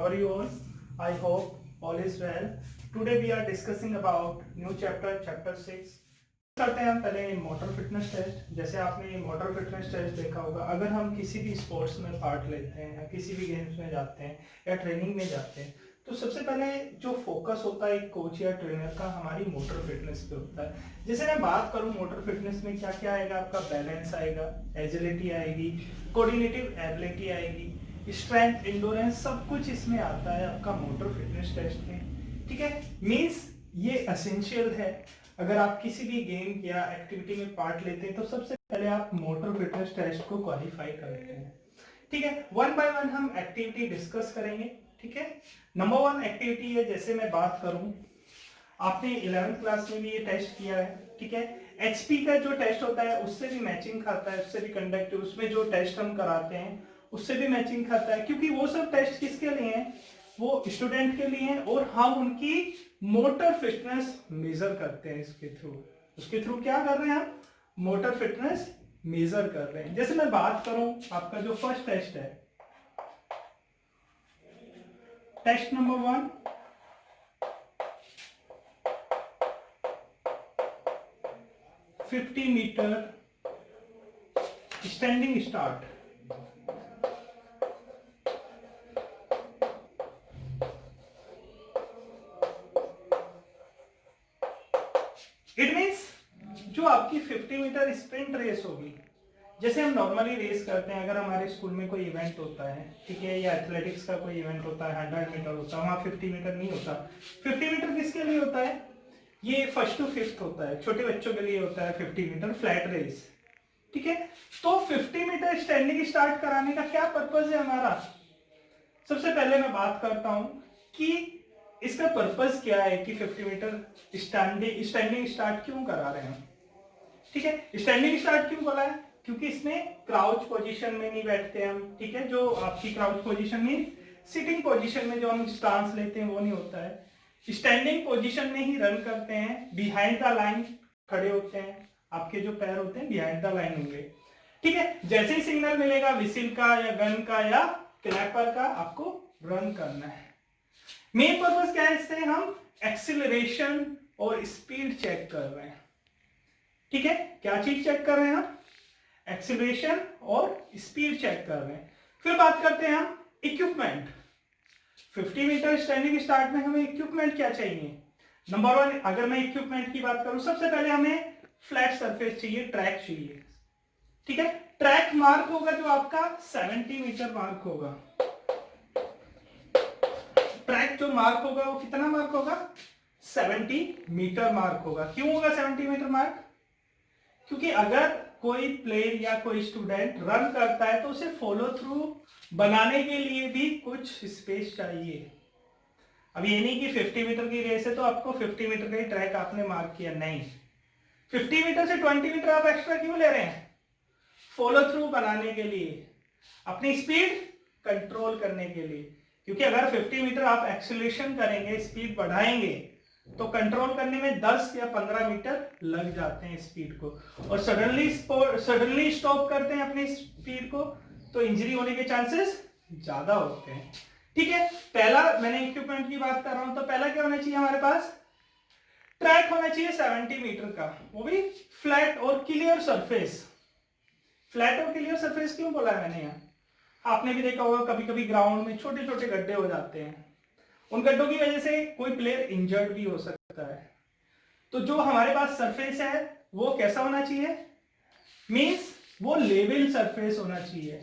How are you all? I hope all is well. Today we are discussing about new chapter 6. करते हैं हम पहले motor fitness test. जैसे आपने motor fitness test देखा होगा, अगर हम किसी भी स्पोर्ट्स में पार्ट लेते हैं या किसी भी गेम्स में जाते हैं या ट्रेनिंग में जाते हैं, तो सबसे पहले जो फोकस होता है एक कोच या ट्रेनर का हमारी मोटर फिटनेस पे होता है। जैसे मैं बात करूं मोटर फिटनेस में क्या क्या आएगा, आपका बैलेंस आएगा, एजिलिटी आएगी, कोऑर्डिनेटिव एबिलिटी आएगी, स्ट्रेंथ, इंडोरेंस, सब कुछ इसमें आता है आपका मोटर फिटनेस टेस्ट में। ठीक है, मींस ये एसेंशियल है। अगर आप किसी भी गेम या एक्टिविटी में पार्ट लेते हैं तो सबसे पहले आप मोटर फिटनेस टेस्ट को क्वालिफाई करते हैं। ठीक है, वन बाय वन हम एक्टिविटी डिस्कस करेंगे। ठीक है, नंबर 1 एक्टिविटी है, जैसे मैं बात करूं, आपने 11th क्लास में भी ये टेस्ट किया है। ठीक है, एचपी का जो टेस्ट होता है उससे भी मैचिंग खाता है, उससे भी कंडक्टिव, उसमें जो टेस्ट हम कराते हैं उससे भी मैचिंग खाता है, क्योंकि वो सब टेस्ट किसके लिए हैं, वो स्टूडेंट के लिए हैं और हम उनकी मोटर फिटनेस मेजर करते हैं उसके थ्रू क्या कर रहे हैं, हम मोटर फिटनेस मेजर कर रहे हैं। जैसे मैं बात करूं, आपका जो फर्स्ट टेस्ट है, test number 1, fifty metre standing start. It means जो आपकी 50 मीटर स्प्रिंट रेस होगी, जैसे हम नॉर्मली रेस करते हैं, अगर हमारे स्कूल में कोई इवेंट होता है, ठीक है, या एथलेटिक्स का कोई इवेंट होता है, 100 मीटर होता है, वहां 50 मीटर नहीं होता। 50 मीटर किसके लिए होता है, ये फर्स्ट टू फिफ्थ होता है, छोटे बच्चों के लिए होता है 50 मीटर फ्लैट रेस। ठीक है, तो 50 मीटर स्टैंडिंग स्टार्ट कराने का क्या पर्पज है हमारा। सबसे पहले मैं बात करता हूं कि इसका पर्पज क्या है कि 50 मीटर स्टैंडिंग स्टार्ट क्यों करा रहे हैं। ठीक है, स्टैंडिंग स्टार्ट क्यों बोला है, क्योंकि इसमें क्राउच पोजीशन में नहीं बैठते हम। ठीक है, जो आपकी क्राउच पोजीशन में सिटिंग पोजीशन में जो हम स्टांस लेते हैं वो नहीं होता है। स्टैंडिंग पोजीशन में ही रन करते हैं, बिहाइंड द लाइन खड़े होते हैं, आपके जो पैर होते हैं बिहाइंड द लाइन होंगे। ठीक है, जैसे ही सिग्नल मिलेगा विसिल का या गन का या क्लैपर का, आपको रन करना है। मेन पर्पस क्या है, इससे हम एक्सीलरेशन और स्पीड चेक कर रहे हैं। ठीक है, क्या चीज चेक कर रहे हैं हम, एक्सीलरेशन और स्पीड चेक कर रहे हैं। फिर बात करते हैं हम इक्विपमेंट। 50 मीटर स्टैंडिंग स्टार्ट में हमें इक्विपमेंट क्या चाहिए। नंबर 1, अगर मैं इक्विपमेंट की बात करूं, सबसे पहले हमें फ्लैट सरफेस चाहिए, ट्रैक चाहिए। ठीक है, ट्रैक मार्क होगा जो आपका 70 मीटर मार्क होगा। ट्रैक जो मार्क होगा वो कितना मार्क होगा, 70 मीटर मार्क होगा। क्यों होगा 70 मीटर मार्क, क्योंकि अगर कोई प्लेयर या कोई स्टूडेंट रन करता है तो उसे फॉलो थ्रू बनाने के लिए भी कुछ स्पेस चाहिए। अब ये नहीं कि 50 मीटर की रेस है तो आपको 50 मीटर का ही ट्रैक आपने मार्क किया, नहीं, 50 मीटर से 20 मीटर आप एक्स्ट्रा क्यों ले रहे हैं, फॉलो थ्रू बनाने के लिए, अपनी स्पीड कंट्रोल करने के लिए। क्योंकि अगर 50 मीटर आप एक्सीलरेशन करेंगे, स्पीड बढ़ाएंगे, तो कंट्रोल करने में 10 या 15 मीटर लग जाते हैं स्पीड को, और सडनली स्टॉप करते हैं अपनी स्पीड को, तो इंजरी होने के चांसेस ज्यादा होते हैं। ठीक है, पहला मैंने इक्विपमेंट की बात कर रहा हूं, तो पहला क्या होना चाहिए हमारे पास, ट्रैक होना चाहिए 70 मीटर का, वो भी फ्लैट और क्लियर सरफेस। फ्लैट और क्लियर सरफेस क्यों बोला है मैंने यहाँ, आपने भी देखा होगा कभी कभी ग्राउंड में छोटे छोटे गड्ढे हो जाते हैं, उन गड्ढों की वजह से कोई प्लेयर इंजर्ड भी हो सकता है। तो जो हमारे पास सरफेस है वो कैसा होना चाहिए, मींस वो लेवल सरफेस होना चाहिए,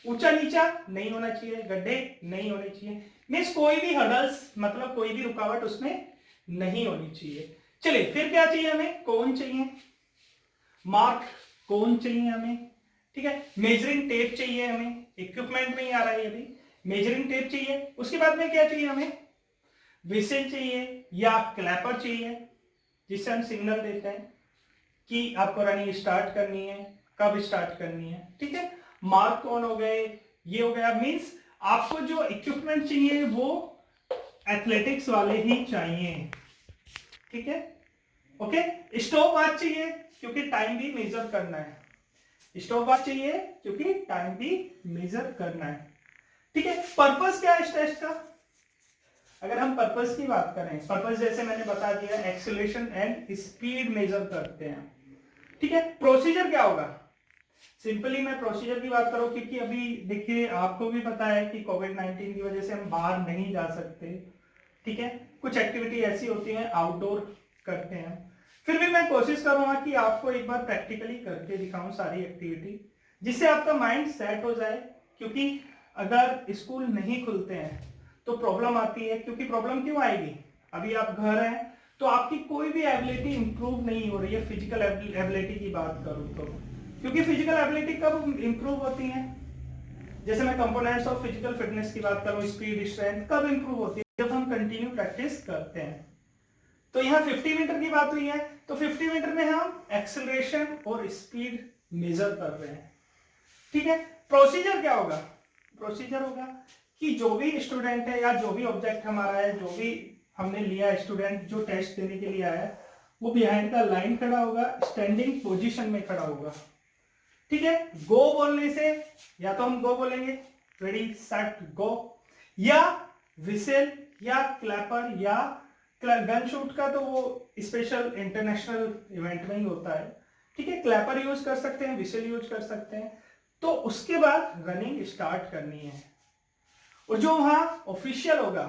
ऊंचा नीचा नहीं होना चाहिए, गड्ढे नहीं होने चाहिए, मींस कोई भी हर्डल्स, मतलब कोई भी रुकावट उसमें नहीं होनी चाहिए। चलिए, फिर क्या चाहिए हमें, कोन चाहिए, मार्क कोन चाहिए हमें। ठीक है, मेजरिंग टेप चाहिए हमें, इक्विपमेंट में ही आ रहा है ये भी, मेजरिंग टेप चाहिए। उसके बाद में क्या चाहिए हमें, विसिल चाहिए या क्लैपर चाहिए, जिससे हम सिग्नल देते हैं कि आपको रनिंग स्टार्ट करनी है, कब स्टार्ट करनी है। ठीक है, मार्क कौन हो गए, ये हो गया। मींस आपको जो इक्विपमेंट चाहिए वो एथलेटिक्स वाले ही चाहिए। ठीक है, ओके, स्टॉप वॉच चाहिए क्योंकि टाइम भी मेजर करना है, स्टॉप वॉच चाहिए क्योंकि टाइम भी मेजर करना है। ठीक है, पर्पस क्या है इस टेस्ट का? अगर हम पर्पस की बात करें, पर्पस जैसे मैंने बता दिया एक्सेलरेशन एंड स्पीड मेजर करते हैं, ठीक है। प्रोसीजर क्या होगा? सिंपली मैं प्रोसीजर की बात करूं, क्योंकि अभी देखिए आपको भी पता है कि कोविड-19 की वजह से हम बाहर नहीं जा सकते, ठीक है। कुछ एक्टिविटी ऐसी होती है आउटडोर करते हैं, फिर भी मैं कोशिश करूंगा कि आपको एक बार प्रैक्टिकली करके दिखाऊं सारी एक्टिविटी, जिससे आपका माइंड सेट हो जाए। क्योंकि अगर स्कूल नहीं खुलते हैं तो प्रॉब्लम आती है। क्योंकि प्रॉब्लम क्यों आएगी? अभी आप घर हैं तो आपकी कोई भी एबिलिटी इंप्रूव नहीं हो रही है, फिजिकल एबिलिटी की बात करूं तो। क्योंकि फिजिकल एबिलिटी कब इंप्रूव होती है? जैसे मैं कंपोनेंट्स ऑफ फिजिकल फिटनेस की बात करूं, स्पीड, स्ट्रेंथ कब इंप्रूव होती है? जब हम कंटिन्यू प्रैक्टिस करते हैं। तो यहाँ 50 मीटर की बात हुई है, तो 50 मीटर में हम एक्सेलरेशन और स्पीड मेजर कर रहे हैं, ठीक है। प्रोसीजर क्या होगा? प्रोसीजर होगा कि जो भी स्टूडेंट है या जो भी ऑब्जेक्ट हमारा है, जो भी हमने लिया है, स्टूडेंट जो टेस्ट देने के लिए आया है, वो बिहाइंड का लाइन खड़ा होगा, स्टैंडिंग पोजीशन में खड़ा होगा, ठीक है। गो बोलने से या तो हम गो बोलेंगे, रेडी सेट गो, या विसेल या क्लैपर या गन शूट का तो वो स्पेशल इंटरनेशनल इवेंट में ही होता है, ठीक है। क्लैपर यूज कर सकते हैं, विसेल यूज कर सकते हैं। तो उसके बाद रनिंग स्टार्ट करनी है, और जो वहां ऑफिशियल होगा,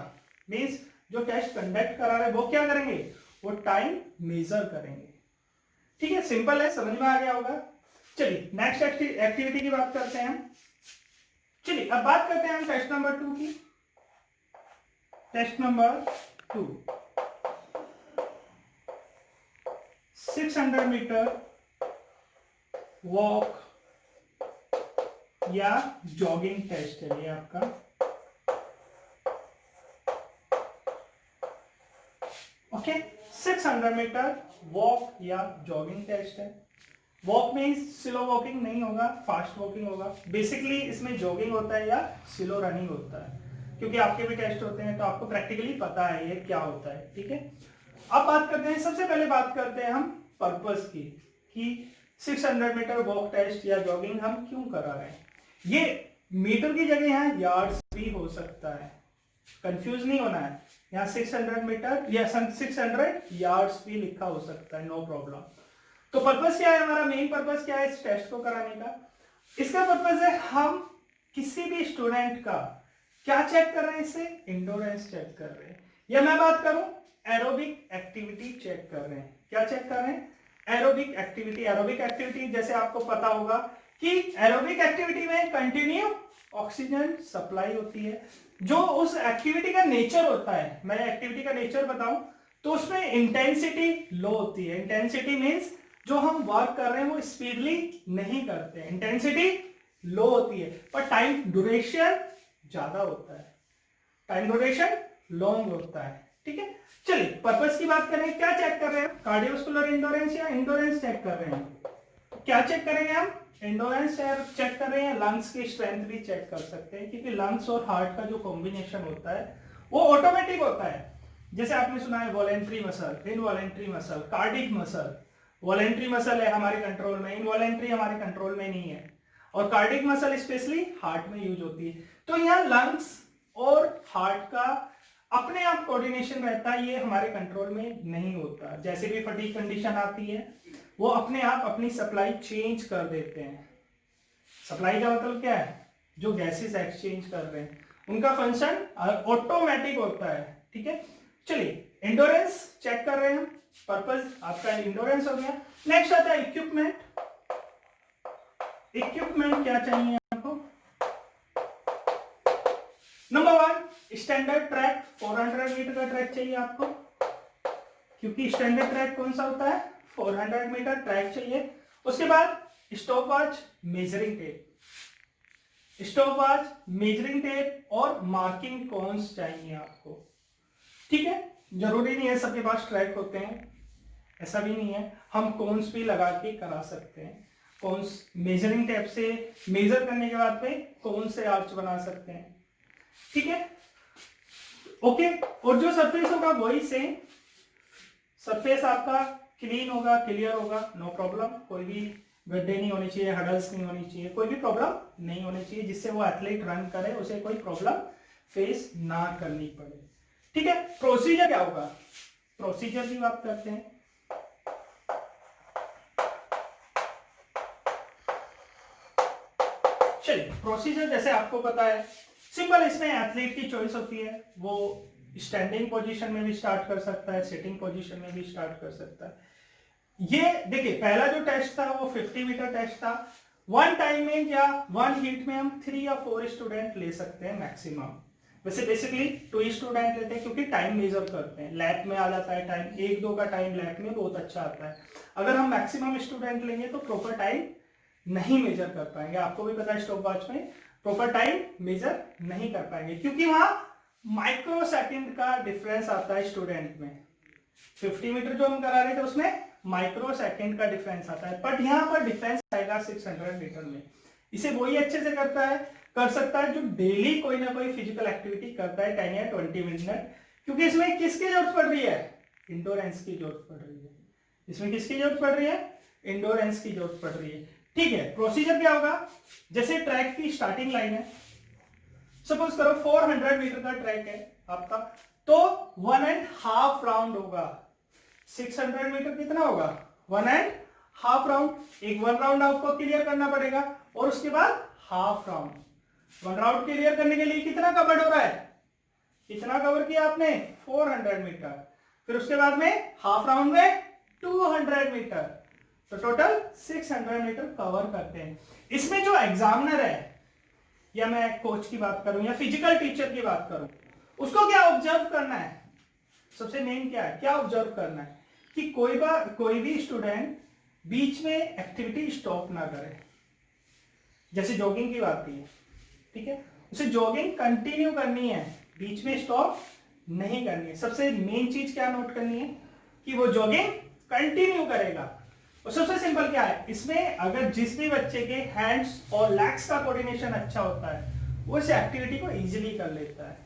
मींस जो टेस्ट कंडक्ट करा रहे वो क्या करेंगे? वो टाइम मेजर करेंगे, ठीक है। सिंपल है, समझ में आ गया होगा। चलिए नेक्स्ट एक्टिविटी की बात करते हैं हम। चलिए अब बात करते हैं हम टेस्ट नंबर 2 की। टेस्ट नंबर 2, 600 मीटर वॉक या जॉगिंग टेस्ट है ये आपका। ओके, 600 मीटर वॉक या जॉगिंग टेस्ट है। वॉक मीन्स स्लो वॉकिंग नहीं होगा, फास्ट वॉकिंग होगा। बेसिकली इसमें जॉगिंग होता है या स्लो रनिंग होता है, क्योंकि आपके भी टेस्ट होते हैं तो आपको प्रैक्टिकली पता है ये क्या होता है, ठीक है। अब बात करते हैं, सबसे पहले बात करते हैं हम पर्पस की, कि 600 मीटर वॉक टेस्ट या जॉगिंग हम क्यों करा रहे हैं। ये मीटर की जगह यहाँ यार्ड्स भी हो सकता है, कंफ्यूज नहीं होना है। यहाँ 600 मीटर या 600 यार्ड्स भी लिखा हो सकता है, नो प्रॉब्लम। तो पर्पस क्या है हमारा? मेन पर्पस क्या है इस टेस्ट को कराने का? इसका पर्पस है हम किसी भी स्टूडेंट का क्या चेक कर रहे हैं, इससे इंडोरेंस चेक कर रहे हैं, या मैं बात करूं एरोबिक एक्टिविटी चेक कर रहे हैं। क्या चेक कर रहे हैं? Aerobic activity. एरोबिक एक्टिविटी जैसे आपको पता होगा कि एरोबिक एक्टिविटी में कंटिन्यू ऑक्सीजन सप्लाई होती है। जो उस एक्टिविटी का नेचर होता है, मैं एक्टिविटी का नेचर बताऊं तो उसमें इंटेंसिटी लो होती है। इंटेंसिटी मींस जो हम वर्क कर रहे हैं वो स्पीडली नहीं करते हैं, इंटेंसिटी लो होती है, पर टाइम ड्यूरेशन ज्यादा होता है, टाइम ड्यूरेशन लॉन्ग होता है, ठीक है। चलिए पर्पस की बात करें, क्या चेक कर रहे हैं? कार्डियोवास्कुलर इंडोरेंस या इंडोरेंस चेक कर रहे हैं। क्या चेक करेंगे हम? इंडोरेंस चेक कर रहे हैं, लंग्स की स्ट्रेंथ भी चेक कर सकते हैं, क्योंकि लंग्स और हार्ट का जो कॉम्बिनेशन होता है वो ऑटोमेटिक होता है। जैसे आपने सुना है voluntary muscle, involuntary muscle, cardiac muscle. Voluntary muscle है हमारे कंट्रोल में, इनवॉलेंट्री हमारे कंट्रोल में नहीं है, और कार्डिक मसल स्पेशली हार्ट में यूज होती है। तो यहाँ लंग्स और हार्ट का अपने आप कोऑर्डिनेशन रहता है, ये हमारे कंट्रोल में नहीं होता। जैसे भी फटीग कंडीशन आती है वो अपने आप अपनी सप्लाई चेंज कर देते हैं। सप्लाई का मतलब क्या है? जो गैसेस एक्सचेंज कर रहे हैं उनका फंक्शन ऑटोमेटिक होता है, ठीक है। चलिए इंडोरेंस चेक कर रहे हैं, पर्पस आपका इंडोरेंस हो गया। नेक्स्ट आता है इक्विपमेंट। इक्विपमेंट क्या चाहिए आपको? नंबर 1 स्टैंडर्ड ट्रैक, 400 मीटर का ट्रैक चाहिए आपको, क्योंकि स्टैंडर्ड ट्रैक कौन सा होता है? 400 मीटर ट्रैक चाहिए। उसके बाद stopwatch, measuring tape, stopwatch, measuring tape और मार्किंग कॉन्स चाहिए आपको, ठीक है। जरूरी नहीं है सबके पास ट्रैक होते हैं, ऐसा भी नहीं है, हम कॉन्स भी लगा के करा सकते हैं। कॉन्स मेजरिंग टेप से मेजर करने के बाद पे कौन से आर्च बना सकते हैं, ठीक है, ओके। और जो सरफेस होगा वही सेम सरफेस आपका क्लीन होगा, क्लियर होगा, नो प्रॉब्लम, कोई भी गड्ढे नहीं होने चाहिए, हडल्स नहीं होनी चाहिए, कोई भी प्रॉब्लम नहीं होनी चाहिए जिससे वो एथलीट रन करे, उसे कोई प्रॉब्लम फेस ना करनी पड़े। ठीक है, प्रोसीजर क्या होगा, प्रोसीजर की बात करते हैं। चलिए प्रोसीजर जैसे आपको पता है सिंपल, इसमें एथलीट की चॉइस होती है, वो स्टैंडिंग पोजीशन में भी स्टार्ट कर सकता है, सिटिंग पोजीशन में भी स्टार्ट कर सकता है। ये देखिए पहला जो टेस्ट था वो 50 मीटर टेस्ट था। वन टाइम में या वन हीट में हम 3 या 4 स्टूडेंट ले सकते हैं मैक्सिमम। वैसे बेसिकली 2 स्टूडेंट लेते हैं क्योंकि टाइम मेजर करते हैं, लैप में आ जाता है टाइम, 1-2 का टाइम लैप में बहुत अच्छा आता है। अगर हम मैक्सिमम स्टूडेंट लेंगे तो प्रॉपर टाइम नहीं मेजर कर पाएंगे, आपको भी पता है स्टॉप वॉच में प्रॉपर टाइम मेजर नहीं कर पाएंगे क्योंकि वहां माइक्रो सेकंड का डिफरेंस आता है स्टूडेंट में। 50 मीटर जो हम करा रहे थे उसमें माइक्रो सेकंड का डिफरेंस आता है, बट यहाँ पर डिफरेंस आएगा 600 मीटर में। इसे वही अच्छे से कर सकता है जो डेली कोई ना कोई फिजिकल एक्टिविटी करता है 10 या 20 मिनट, क्योंकि इसमें किसकी जरूरत पड़ रही है, इंडोरेंस की जरूरत पड़ रही है। इसमें किसकी जरूरत पड़ रही है, इंडोरेंस की जरूरत पड़ रही है। ठीक है, प्रोसीजर क्या होगा, जैसे ट्रैक की स्टार्टिंग लाइन है, सपोज करो 400 मीटर का ट्रैक है आपका, तो 1.5 राउंड होगा। 600 मीटर कितना होगा, 1.5 राउंड। एक 1 राउंड आपको क्लियर करना पड़ेगा और उसके बाद हाफ राउंड। 1 राउंड क्लियर करने के लिए कितना कवर हो रहा है, कितना कवर किया आपने, 400 मीटर। फिर उसके बाद में हाफ राउंड में 200 मीटर, तो टोटल 600 मीटर कवर करते हैं। इसमें जो एग्जामिनर है, या मैं कोच की बात करूं या फिजिकल टीचर की बात करूं, उसको क्या ऑब्जर्व करना है, सबसे मेन क्या है, क्या ऑब्जर्व करना है कि कोई भी स्टूडेंट बीच में एक्टिविटी स्टॉप ना करे। जैसे जॉगिंग की बात की है, ठीक है, उसे जॉगिंग कंटिन्यू करनी है, बीच में स्टॉप नहीं करनी है। सबसे मेन चीज क्या नोट करनी है कि वो जॉगिंग कंटिन्यू करेगा। और सबसे सिंपल क्या है इसमें, अगर जिस भी बच्चे के हैंड्स और लेग्स का कोऑर्डिनेशन अच्छा होता है वो इस एक्टिविटी को इजीली कर लेता है।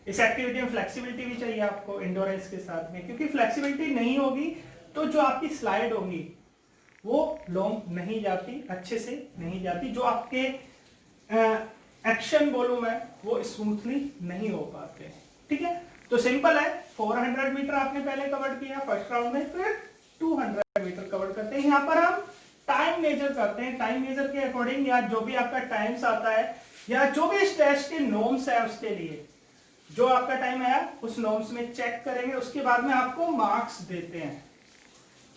इस एक्टिविटी में फ्लेक्सिबिलिटी भी चाहिए आपको इंडोरेंस के साथ में, क्योंकि फ्लेक्सिबिलिटी नहीं होगी तो जो आपकी स्लाइड होगी वो लॉन्ग नहीं जाती, अच्छे से नहीं जाती, जो आपके एक्शन बोलूं मैं वो स्मूथली नहीं हो पाते। ठीक है, तो सिंपल है, 400 मीटर आपने पहले कवर किया फर्स्ट राउंड में, फिर 200 मीटर कवर करते हैं। यहाँ पर हम टाइम मेजर करते हैं, टाइम मेजर के अकॉर्डिंग या जो भी आपका टाइम्स आता है या जो भी इस टेस्ट के नॉर्म्स है उसके लिए जो आपका टाइम आया उस नॉर्म्स में चेक करेंगे, उसके बाद में आपको मार्क्स देते हैं।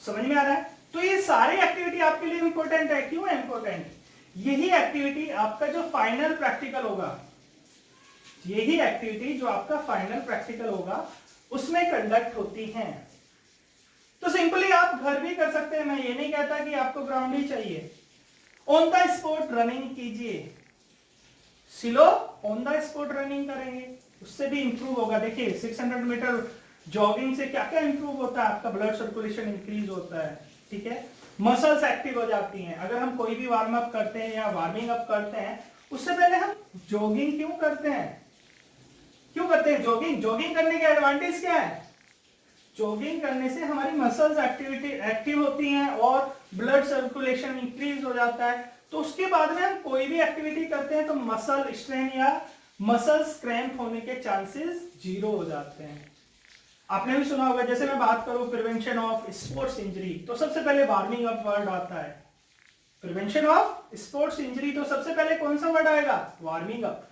समझ में आ रहा है? तो ये सारी एक्टिविटी आपके लिए इंपॉर्टेंट है। क्यों है इंपॉर्टेंट? यही एक्टिविटी आपका जो फाइनल प्रैक्टिकल होगा, यही एक्टिविटी जो आपका फाइनल प्रैक्टिकल होगा उसमें कंडक्ट होती है। तो सिंपली आप घर भी कर सकते हैं, मैं ये नहीं कहता कि आपको ग्राउंड ही चाहिए। ऑन द स्पॉट रनिंग कीजिए, सिलो ऑन द स्पॉट रनिंग करेंगे, उससे भी इंप्रूव होगा। देखिए 600 मीटर जॉगिंग से क्या क्या इंप्रूव होता है, आपका ब्लड सर्कुलेशन इंक्रीज होता है, ठीक है, मसल्स एक्टिव हो जाती हैं। अगर हम कोई भी वार्म अप करते हैं या वार्मिंग अप करते हैं उससे पहले हम जॉगिंग क्यों करते हैं, क्यों करते हैं जॉगिंग? जॉगिंग करने के एडवांटेज क्या है? जॉगिंग करने से हमारी मसल्स एक्टिव होती हैं और ब्लड सर्कुलेशन इंक्रीज हो जाता है। तो उसके बाद में हम कोई भी एक्टिविटी करते हैं तो मसल स्ट्रेन या मसल क्रैम्प होने के चांसेस 0 हो जाते हैं। आपने भी सुना होगा, जैसे मैं बात करूं प्रिवेंशन ऑफ स्पोर्ट्स इंजरी, तो सबसे पहले वार्मिंग अप वर्ड आता है। प्रिवेंशन ऑफ स्पोर्ट्स इंजरी, तो सबसे पहले कौन सा वर्ड आएगा? Warming up.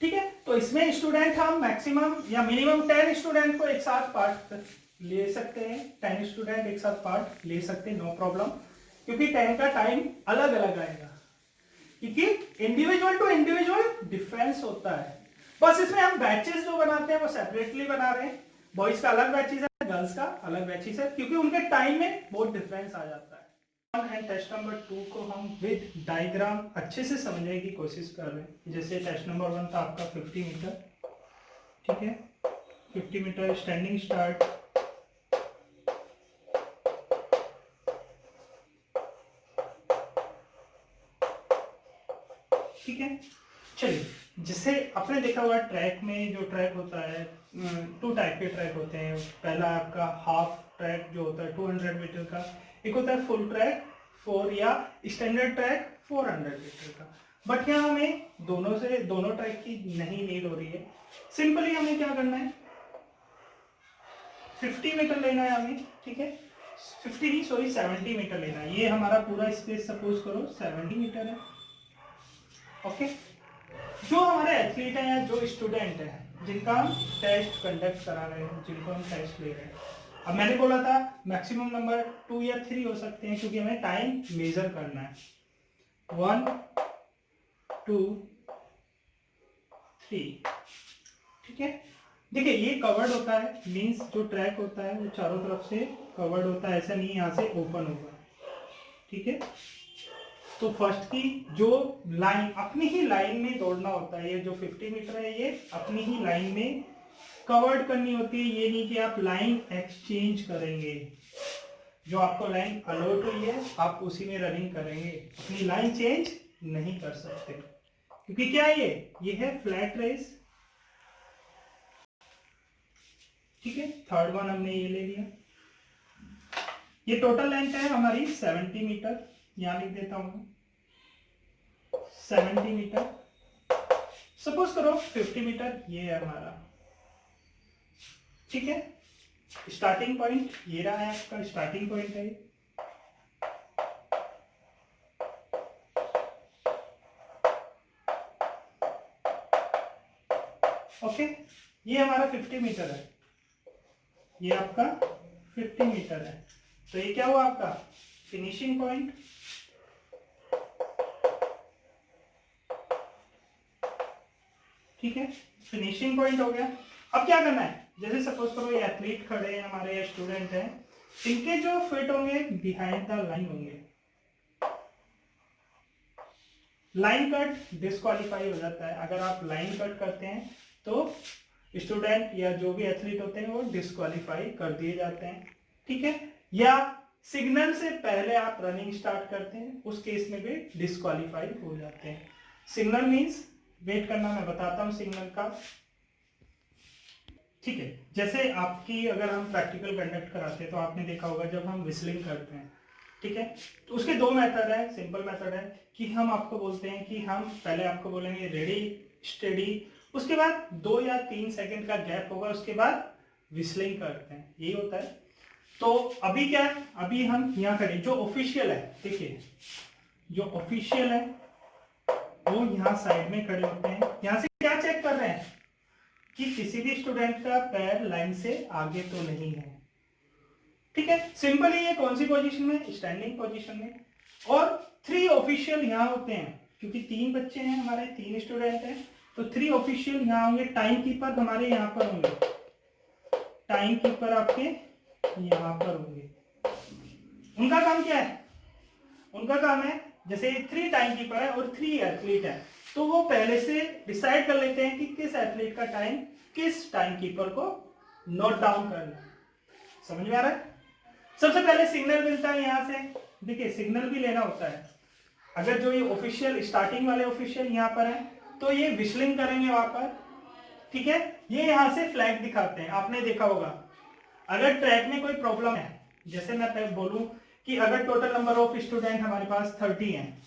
ठीक है, तो इसमें स्टूडेंट हम मैक्सिमम या मिनिमम 10 स्टूडेंट को एक साथ पार्ट ले सकते हैं। 10 स्टूडेंट एक साथ पार्ट ले सकते हैं, नो प्रॉब्लम, क्योंकि 10 का टाइम अलग अलग आएगा, क्योंकि इंडिविजुअल टू इंडिविजुअल डिफरेंस होता है। बस इसमें हम बैचेस जो बनाते हैं वो सेपरेटली बना रहे हैं, बॉयज का अलग बैचेस है, गर्ल्स का अलग बैचेस है, क्योंकि उनके टाइम में बहुत डिफरेंस आ जाता है। एंड टेस्ट नंबर 2 को हम विद डायग्राम अच्छे से समझने की कोशिश कर रहे हैं। जैसे टेस्ट नंबर 1 था आपका 50 मीटर, ठीक है, 50 मीटर स्टैंडिंग स्टार्ट, ठीक है। चलिए, जिसे आपने देखा हुआ ट्रैक में, जो ट्रैक होता है 2 टाइप के ट्रैक होते हैं। पहला आपका हाफ ट्रैक जो होता है 200 मीटर का, एक होता है फुल ट्रैक 4 या स्टैंडर्ड ट्रैक 400 मीटर का। बट यहाँ हमें दोनों ट्रैक की नहीं नीड हो रही है। सिंपली हमें क्या करना है, 50 मीटर लेना है हमें, ठीक है, 50 नहीं सॉरी 70 मीटर लेना है। ये हमारा पूरा स्पेस सपोज करो 70 मीटर है। ओके, जो हमारे एथलीट हैं या जो स्टूडेंट हैं जिनका हम टेस्ट कंडक्ट करा रहे हैं, जिनको हम टेस्ट ले रहे हैं, अब मैंने बोला था मैक्सिमम नंबर 2 या 3 हो सकते हैं क्योंकि हमें टाइम मेजर करना है। 1 2 3, ठीक है। देखिए ये कवर्ड होता है, मींस जो ट्रैक होता है वो चारों तरफ से कवर्ड होता है, ऐसा नहीं यहाँ से ओपन होगा, ठीक है। तो फर्स्ट की जो लाइन अपनी ही लाइन में दौड़ना होता है, ये जो 50 मीटर है ये अपनी ही लाइन में कवर्ड करनी होती है। ये नहीं कि आप लाइन एक्सचेंज करेंगे, जो आपको लाइन अलॉट हुई है आप उसी में रनिंग करेंगे, अपनी लाइन चेंज नहीं कर सकते क्योंकि क्या है ये है फ्लैट रेस, ठीक है। थर्ड वन हमने ये ले लिया। ये टोटल लेंथ है हमारी 70 मीटर, यहां लिख देता हूं 70 मीटर। सपोज करो 50 मीटर ये है हमारा, ठीक है। स्टार्टिंग पॉइंट ये रहा है आपका, स्टार्टिंग पॉइंट है ये। ओके, ये हमारा 50 मीटर है, ये आपका 50 मीटर है। तो ये क्या हुआ आपका फिनिशिंग पॉइंट, ठीक है, फिनिशिंग पॉइंट हो गया। अब क्या करना है, जैसे सपोज करो ये एथलीट खड़े हैं हमारे या स्टूडेंट हैं, इनके जो फिट होंगे बिहाइंड द लाइन होंगे। लाइन कट डिस्क्वालीफाई हो जाता है, अगर आप लाइन कट करते हैं तो स्टूडेंट या जो भी एथलीट होते हैं वो डिस्क्वालीफाई कर दिए जाते हैं, ठीक है। या सिग्नल से पहले आप रनिंग स्टार्ट करते हैं, उस केस में भी डिस्क्वालीफाई हो जाते हैं। सिग्नल मींस वेट करना, मैं बताता हूं सिग्नल का, ठीक है। जैसे आपकी अगर हम प्रैक्टिकल कंडक्ट कराते हैं तो आपने देखा होगा जब हम विस्लिंग करते हैं, ठीक है, तो उसके दो मेथड है। सिंपल मेथड है कि हम आपको बोलते हैं कि हम पहले आपको बोलेंगे रेडी स्टेडी, उसके बाद 2 या 3 सेकंड का गैप होगा, उसके बाद विस्लिंग करते हैं, यही होता है। तो अभी क्या है, अभी हम यहाँ खड़े, जो ऑफिशियल है, देखिए जो ऑफिशियल है वो यहाँ साइड में खड़े होते हैं। यहाँ से क्या चेक कर रहे हैं कि किसी भी स्टूडेंट का पैर लाइन से आगे तो नहीं है, ठीक है। सिंपली ये कौन सी पोजीशन में, स्टैंडिंग पोजीशन में। और 3 ऑफिशियल यहाँ होते हैं, क्योंकि 3 बच्चे हैं हमारे, 3 स्टूडेंट हैं, तो 3 ऑफिशियल यहाँ होंगे। टाइम कीपर हमारे यहाँ पर होंगे, टाइम कीपर आपके यहाँ पर होंगे। उनका काम क्या है, उनका काम है जैसे 3 टाइम कीपर है और 3 एथलीट है, तो वो पहले से डिसाइड कर लेते हैं कि किस एथलीट का टाइम किस टाइम कीपर को नोट डाउन करना है। समझ में आ रहा है। सबसे पहले सिग्नल मिलता है यहाँ से, देखिए सिग्नल भी लेना होता है। अगर जो ये ऑफिशियल स्टार्टिंग वाले ऑफिशियल यहाँ पर है तो ये विस्लिंग करेंगे वहां पर, ठीक है। ये यहाँ से फ्लैग दिखाते हैं, आपने देखा होगा। अगर ट्रैक में कोई प्रॉब्लम है, जैसे मैं बोलूं कि अगर टोटल नंबर ऑफ स्टूडेंट हमारे पास 30 हैं,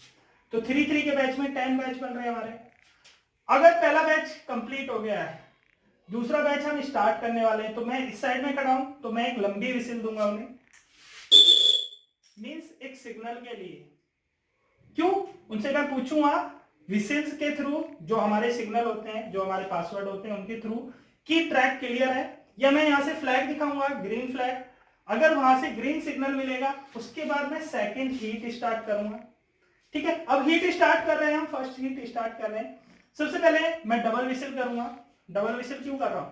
तो 3-3 के बैच में 10 बैच बन रहे हैं हमारे। अगर पहला बैच कंप्लीट हो गया है, दूसरा बैच हम स्टार्ट करने वाले हैं, तो मैं इस साइड में खड़ा हूं तो मैं एक लंबी विसिल दूंगा उन्हें, मींस एक सिग्नल के लिए। क्यों, उनसे मैं पूछूंगा विसिल्स के थ्रू, जो हमारे सिग्नल होते हैं, जो हमारे पासवर्ड होते हैं उनके थ्रू, कि ट्रैक क्लियर है, या मैं यहां से फ्लैग दिखाऊंगा ग्रीन फ्लैग। अगर वहां से ग्रीन सिग्नल मिलेगा उसके बाद मैं सेकंड हीट स्टार्ट करूंगा, ठीक है। अब हीट स्टार्ट कर रहे हैं हम, फर्स्ट हीट स्टार्ट कर रहे हैं। सबसे पहले मैं डबल विसिल करूंगा। डबल विसिल क्यों कर रहा हूं,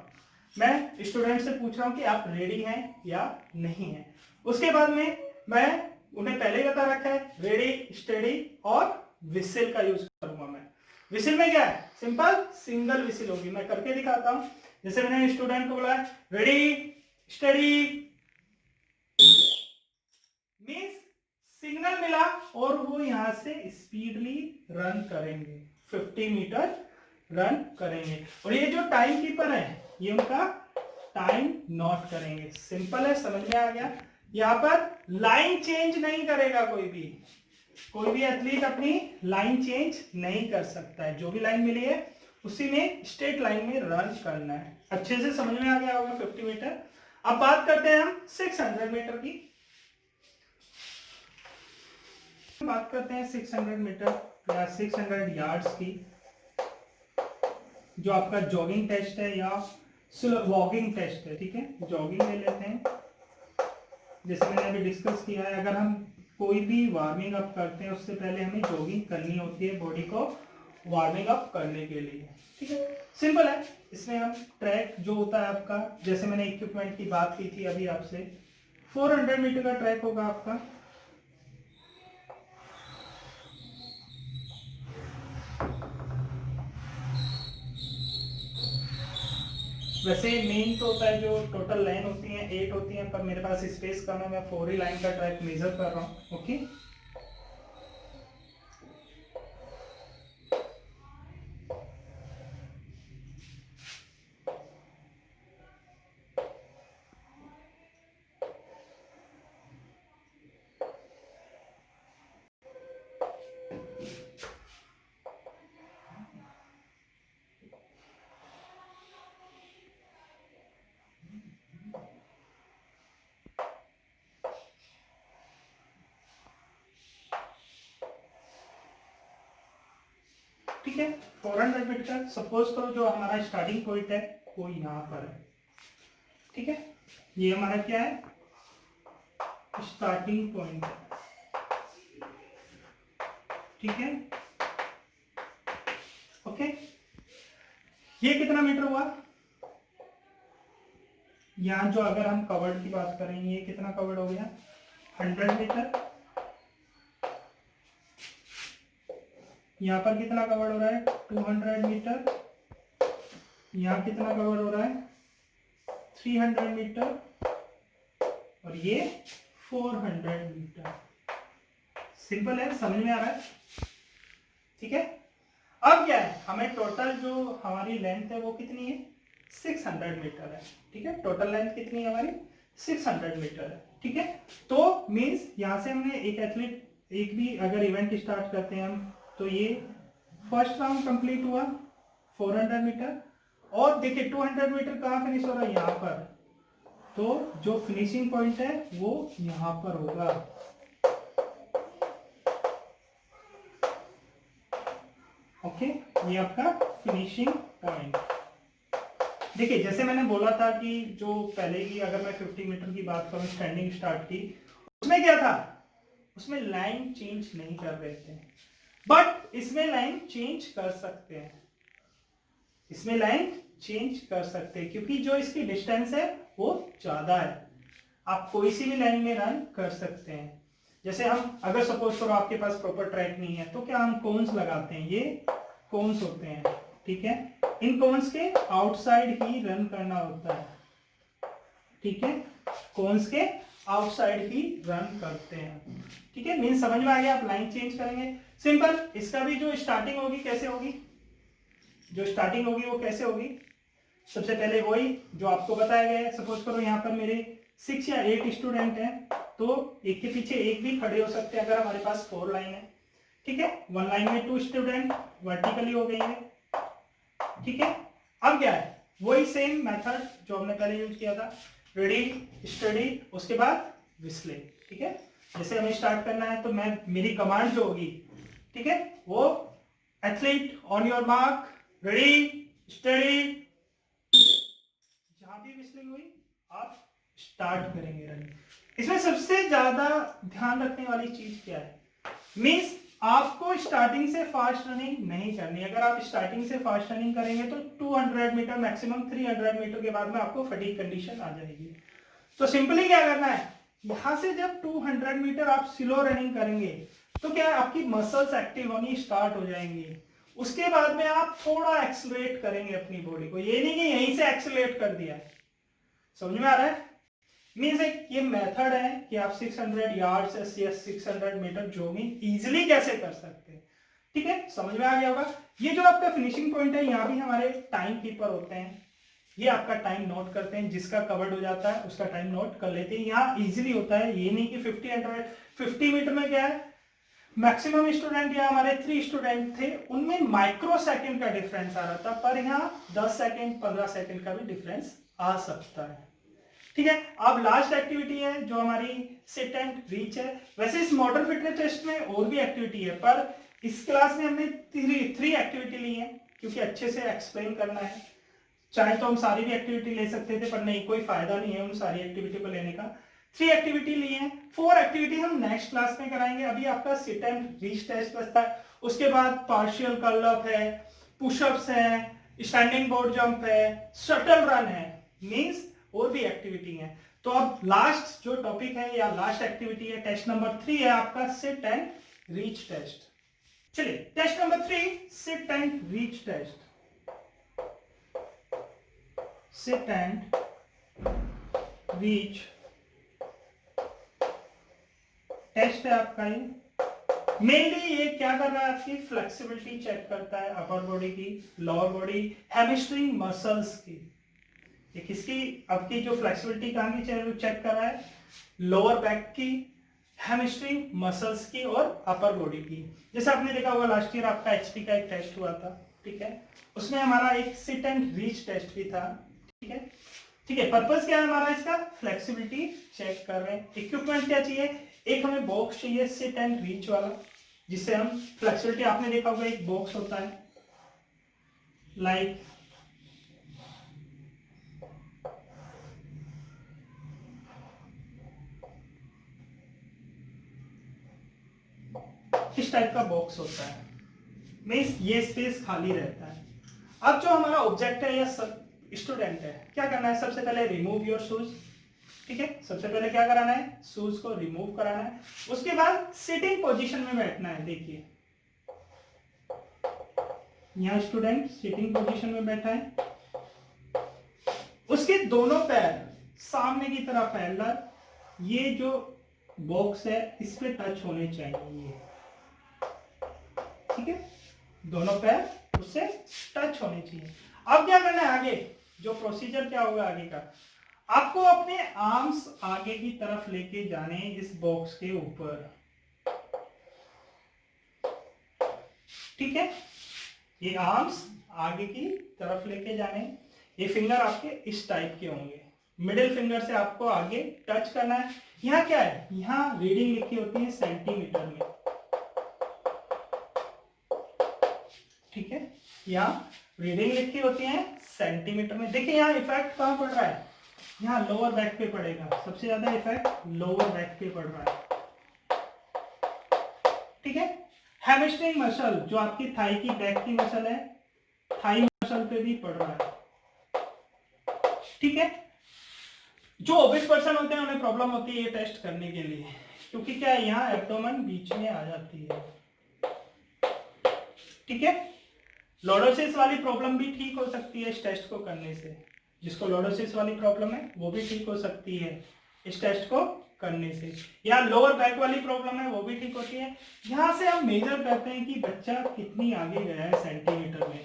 मैं स्टूडेंट से पूछ रहा हूं कि आप रेडी हैं या नहीं हैं। उसके बाद में मैं उन्हें पहले ही बता रखा है रेडी स्टेडी और विसिल का यूज करूंगा मैं। विसिल में क्या है, सिंपल सिंगल विसिल होगी, मैं करके दिखाता हूं। जैसे मैंने स्टूडेंट को बोला रेडी स्टेडी, मींस सिग्नल मिला और वो यहां से स्पीडली रन करेंगे, 50 मीटर रन करेंगे। और ये जो टाइम कीपर है ये उनका टाइम नोट करेंगे। सिंपल है, समझ में आ गया। यहां पर लाइन चेंज नहीं करेगा कोई भी एथलीट अपनी लाइन चेंज नहीं कर सकता है। जो भी लाइन मिली है उसी में स्ट्रेट लाइन में रन करना है। अच्छे से समझ में आ गया होगा 50 मीटर। अब बात करते हैं हम 600 मीटर की। बात करते हैं 600 मीटर या 600 यार्ड्स की, जो आपका जॉगिंग टेस्ट है या वॉकिंग टेस्ट है। ठीक है, जॉगिंग ले लेते हैं। जैसे मैंने अभी डिस्कस किया है, अगर हम कोई भी वार्मिंग अप करते हैं उससे पहले हमें जॉगिंग करनी होती है बॉडी को वार्मिंग अप करने के लिए। ठीक है, सिंपल है। इसमें हम ट्रैक जो होता है आपका, जैसे मैंने इक्विपमेंट की बात की थी अभी आपसे, 400 मीटर का ट्रैक होगा आपका। वैसे मेन तो होता है, जो टोटल लाइन होती है 8 होती है, पर मेरे पास स्पेस कम है, मैं 4 ही लाइन का ट्रैक मेजर कर रहा हूँ। ओके, ठीक है। 400 मीटर सपोज करो जो हमारा स्टार्टिंग पॉइंट है वो यहाँ पर है। ठीक है, ये हमारा क्या है, स्टार्टिंग पॉइंट है। ठीक है, ओके, ये कितना मीटर हुआ? यहाँ जो अगर हम कवर्ड की बात करें, ये कितना कवर्ड हो गया? 100 मीटर। यहाँ पर कितना कवर हो रहा है? 200 मीटर। यहाँ कितना कवर हो रहा है? 300 मीटर। और ये 400 मीटर। सिंपल है, समझ में आ रहा है? ठीक है, अब क्या है, हमें टोटल जो हमारी लेंथ है वो कितनी है? 600 मीटर है। ठीक है, टोटल लेंथ कितनी है हमारी? 600 मीटर है। ठीक है, तो मीन्स यहां से हमने एक एथलीट एक भी अगर इवेंट स्टार्ट करते हैं हम, तो ये फर्स्ट राउंड कंप्लीट हुआ 400 मीटर। और देखिए 200 मीटर कहाँ फिनिश हो रहा है? यहाँ पर। तो जो फिनिशिंग पॉइंट है वो यहाँ पर होगा। ओके, ये आपका फिनिशिंग पॉइंट। देखिए जैसे मैंने बोला था कि जो पहले की, अगर मैं 50 मीटर की बात करूं स्टैंडिंग स्टार्ट की, उसमें क्या था, उसमें लाइन चेंज नहीं कर रहे थे, बट इसमें लाइन चेंज कर सकते हैं। इसमें लाइन चेंज कर सकते हैं क्योंकि जो इसकी डिस्टेंस है वो ज्यादा है। आप कोई सी भी लाइन में रन कर सकते हैं। जैसे हम अगर सपोज करो आपके पास प्रॉपर ट्रैक नहीं है, तो क्या हम कोन्स लगाते हैं, ये कोन्स होते हैं। ठीक है, इन कोन्स के आउटसाइड ही रन करना होता है। ठीक है, कोन्स के आउटसाइड ही रन करते हैं। ठीक है, मीन समझ में आ गया? आप लाइन चेंज करेंगे, सिंपल। इसका भी जो स्टार्टिंग होगी कैसे होगी, जो स्टार्टिंग होगी वो कैसे होगी? सबसे पहले वही जो आपको बताया गया है। सपोज करो यहाँ पर मेरे 6 या 8 स्टूडेंट हैं, तो एक के पीछे एक भी खड़े हो सकते हैं अगर हमारे पास 4 लाइन है। ठीक है, 1 लाइन में 2 स्टूडेंट वर्टिकली हो गई है। ठीक है, अब क्या है, वही सेम मेथड जो हमने पहले यूज किया था, रेडी स्टडी उसके बाद विस्लिंग। ठीक है, जैसे हमें स्टार्ट करना है तो मैं मेरी कमांड जो होगी, ठीक है, वो athlete on your mark ready steady, जहां भी विस्लिंग हुई आप स्टार्ट करेंगे रनिंग। इसमें सबसे ज्यादा ध्यान रखने वाली चीज क्या है, मींस आपको स्टार्टिंग से फास्ट रनिंग नहीं करनी। अगर आप स्टार्टिंग से फास्ट रनिंग करेंगे तो 200 मीटर मैक्सिमम 300 मीटर के बाद में आपको फटीग कंडीशन आ जाएगी। तो सिंपली क्या करना है, यहां से जब 200 मीटर आप स्लो रनिंग करेंगे तो क्या है, आपकी मसल्स एक्टिव होनी स्टार्ट हो जाएंगी। उसके बाद में आप थोड़ा एक्सलरेट करेंगे अपनी बॉडी को, ये नहीं कि यहीं से एक्सलरेट कर दिया। समझ में आ रहा है? मीन्स एक ये मेथड है कि आप 600 यार्ड्स या 600 मीटर जॉगिंग इजीली कैसे कर सकते हैं। ठीक है, समझ में आ गया होगा। ये जो आपका फिनिशिंग पॉइंट है, यहाँ भी हमारे टाइम कीपर होते हैं। ये आपका टाइम नोट करते हैं, जिसका कवर्ड हो जाता है उसका टाइम नोट कर लेते हैं। यहाँ इजीली होता है, ये नहीं कि 50 मीटर में क्या है, मैक्सिमम स्टूडेंट या हमारे 3 स्टूडेंट थे, उनमें माइक्रो सेकंड का डिफरेंस आ रहा था, पर यहाँ 10 सेकंड 15 सेकंड का भी डिफरेंस आ सकता है। ठीक है, अब लास्ट एक्टिविटी है जो हमारी सिट एंड रीच है। वैसे इस मॉडल फिटनेस टेस्ट में और भी एक्टिविटी है, पर इस क्लास में हमने थ्री एक्टिविटी ली है, क्योंकि अच्छे से एक्सप्लेन करना है। चाहे तो हम सारी भी एक्टिविटी ले सकते थे, पर नहीं, कोई फायदा नहीं है उन सारी एक्टिविटी को लेने का। 3 एक्टिविटी ली है, 4 एक्टिविटी हम नेक्स्ट क्लास में कराएंगे। अभी आपका सिट एंड रीच टेस्ट बचता है, उसके बाद पार्शियल कर्ल अप है, पुशअप्स है, स्टैंडिंग बोर्ड जंप है, शटल रन है, मींस और भी एक्टिविटी है। तो अब लास्ट जो टॉपिक है या लास्ट एक्टिविटी है, टेस्ट नंबर 3 है आपका सिट एंड रीच टेस्ट। चलिए test number 3, sit and reach test. Sit and reach test है आपका। ये मेनली ये क्या कर रहा है, आपकी फ्लेक्सिबिलिटी चेक करता है, अपर बॉडी की, लोअर बॉडी, हैमस्ट्रिंग मसल्स की। ये किसकी, आपकी जो फ्लेक्सिबिलिटी कहाँ की चेक कर रहा है, लोअर बैक की, हैमस्ट्रिंग मसल्स की और अपर बॉडी की। जैसे आपने देखा होगा लास्ट ईयर आपका एचपी का एक टेस्ट हुआ था, ठीक है, उसमें हमारा एक सिट एंड रीच टेस्ट भी था। ठीक है, ठीक है, पर्पस क्या है हमारा इसका, फ्लेक्सिबिलिटी चेक कर रहे हैं। इक्विपमेंट क्या चाहिए, एक हमें बॉक्स चाहिए सिट एंड रीच वाला, जिससे हम फ्लेक्सिबिलिटी, आपने देखा होगा एक बॉक्स होता है लाइक इस टाइप का बॉक्स होता है, मींस ये स्पेस खाली रहता है। अब जो हमारा ऑब्जेक्ट है या स्टूडेंट है, क्या करना है, सबसे पहले रिमूव योर शूज। ठीक है, सबसे पहले क्या कराना है, शूज को रिमूव कराना है। उसके बाद सिटिंग पोजीशन में बैठना है। देखिए यहाँ स्टूडेंट सिटिंग पोजीशन में बैठा है, उसके दोनों पैर सामने की तरफ पैरेलल, ये जो बॉक्स है इस पे टच होने चाहिए। ठीक है, दोनों पैर उससे टच होने चाहिए। अब क्या करना है आगे, जो प्रोसीजर क्या होगा आगे का, आपको अपने आर्म्स आगे की तरफ लेके जाने इस बॉक्स के ऊपर। ठीक है, ये आर्म्स आगे की तरफ लेके जाने, ये फिंगर आपके इस टाइप के होंगे, मिडिल फिंगर से आपको आगे टच करना है। यहाँ क्या है, यहाँ रीडिंग लिखी होती है सेंटीमीटर में। ठीक है, यहाँ रीडिंग लिखी होती है सेंटीमीटर में। देखिए यहाँ इफेक्ट कहाँ पड़ रहा है, यहाँ लोअर बैक पे पड़ेगा, सबसे ज्यादा इफेक्ट लोअर बैक पे पड़ रहा है। ठीक है, हैमस्ट्रिंग मसल जो आपकी थाई की बैक की मसल है, थाई मसल पे भी पड़ रहा है। ठीक है, जो ओबेस पर्सन होते हैं उन्हें प्रॉब्लम होती है ये टेस्ट करने के लिए, क्योंकि क्या है, यहाँ एब्डोमेन बीच में आ जाती है। ठीक है, लॉर्डोसिस वाली प्रॉब्लम भी ठीक हो सकती है इस टेस्ट को करने से। जिसको लॉर्डोसिस वाली प्रॉब्लम है वो भी ठीक हो सकती है इस टेस्ट को करने से, या लोअर बैक वाली प्रॉब्लम है वो भी ठीक होती है। यहां से हम मेजर करते हैं कि बच्चा कितनी आगे गया है सेंटीमीटर में।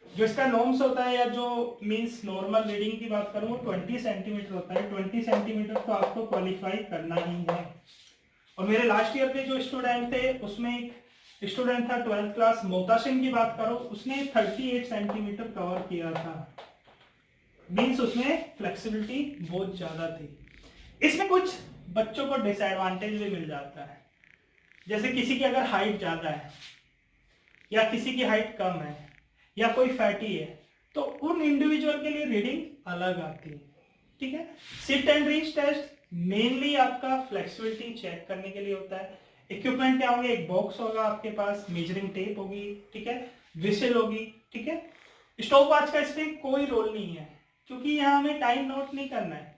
जो इसका नॉर्म्स होता है, या जो मींस नॉर्मल रीडिंग की बात करूं, वो 20 सेंटीमीटर होता है। 20 सेंटीमीटर तो आपको क्वालिफाई करना ही है। और मेरे लास्ट ईयर के जो स्टूडेंट थे, उसमें एक स्टूडेंट था 12th क्लास, मोता सिंह की बात करो, उसने 38 सेंटीमीटर कवर किया था। मींस उसमें फ्लेक्सिबिलिटी बहुत ज्यादा थी। इसमें कुछ बच्चों को डिसएडवांटेज भी मिल जाता है, जैसे किसी की अगर हाइट ज्यादा है या किसी की हाइट कम है या कोई फैटी है, तो उन इंडिविजुअल के लिए रीडिंग अलग आती है। ठीक है, sit and reach test mainly आपका फ्लेक्सिबिलिटी चेक करने के लिए होता है। इक्विपमेंट क्या होंगे, एक बॉक्स होगा आपके पास, मेजरिंग टेप होगी, ठीक है, विसल होगी। ठीक है, स्टॉप वॉच का इसमें कोई रोल नहीं है, क्योंकि यहाँ हमें टाइम नोट नहीं करना है,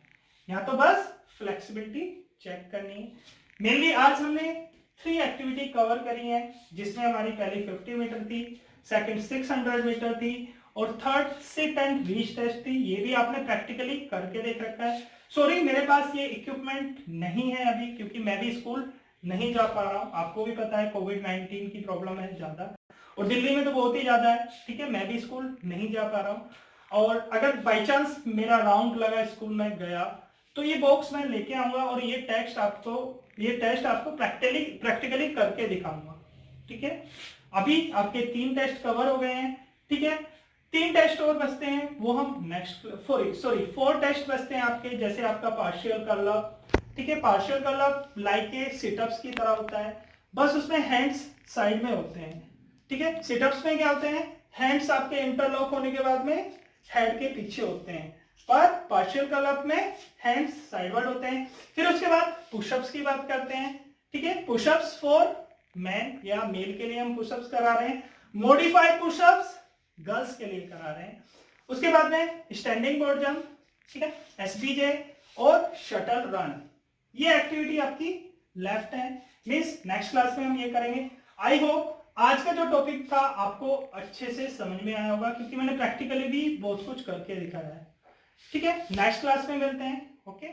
यहाँ तो बस फ्लेक्सिबिलिटी चेक करनी है। मेनली आज हमने 3 एक्टिविटी कवर करी है, जिसमें हमारी पहली 50 मीटर थी, सेकंड 600 मीटर थी, और third sit and reach test थी। ये भी आपने प्रैक्टिकली करके देख रखा है। सॉरी, मेरे पास ये इक्विपमेंट नहीं है अभी, क्योंकि मैं भी स्कूल नहीं जा पा रहा हूँ। आपको भी पता है कोविड-19 की प्रॉब्लम है ज्यादा, और दिल्ली में तो बहुत ही ज्यादा है। ठीक है, मैं भी स्कूल नहीं जा पा रहा हूँ। और अगर बाई चांस मेरा राउंड लगा, स्कूल में गया, तो ये बॉक्स मैं लेके आऊंगा और ये टेस्ट आपको प्रैक्टिकली करके दिखाऊंगा। ठीक है, अभी आपके 3 टेस्ट कवर हो गए हैं। ठीक है, 3 टेस्ट और बचते हैं, वो हम नेक्स्ट 4 टेस्ट बचते हैं आपके, जैसे आपका पार्शियल कर्ल। ठीक है, partial curl like a sit-ups की तरह होता है, बस उसमें हैंड्स साइड में होते हैं। ठीक है, सिटअप्स में क्या होते हैं, हैंड्स आपके इंटरलॉक होने के बाद में हेड के पीछे होते हैं, पर पार्शियल कर्ल में हैंड्स साइडवर्ड होते हैं। फिर उसके बाद पुशअप्स की बात करते हैं। ठीक है, पुशअप्स फॉर मैन या मेल के लिए हम पुशअप्स करा रहे हैं, मॉडिफाइड पुशअप्स गर्ल्स के लिए करा रहे हैं। उसके बाद में स्टैंडिंग बोर्ड जंप, ठीक है, एसबीजे और शटल रन, ये एक्टिविटी आपकी लेफ्ट है, मींस नेक्स्ट क्लास में हम ये करेंगे। आई होप आज का जो टॉपिक था आपको अच्छे से समझ में आया होगा, क्योंकि मैंने प्रैक्टिकली भी बहुत कुछ करके दिखाया है। ठीक है, नेक्स्ट क्लास में मिलते हैं। ओके।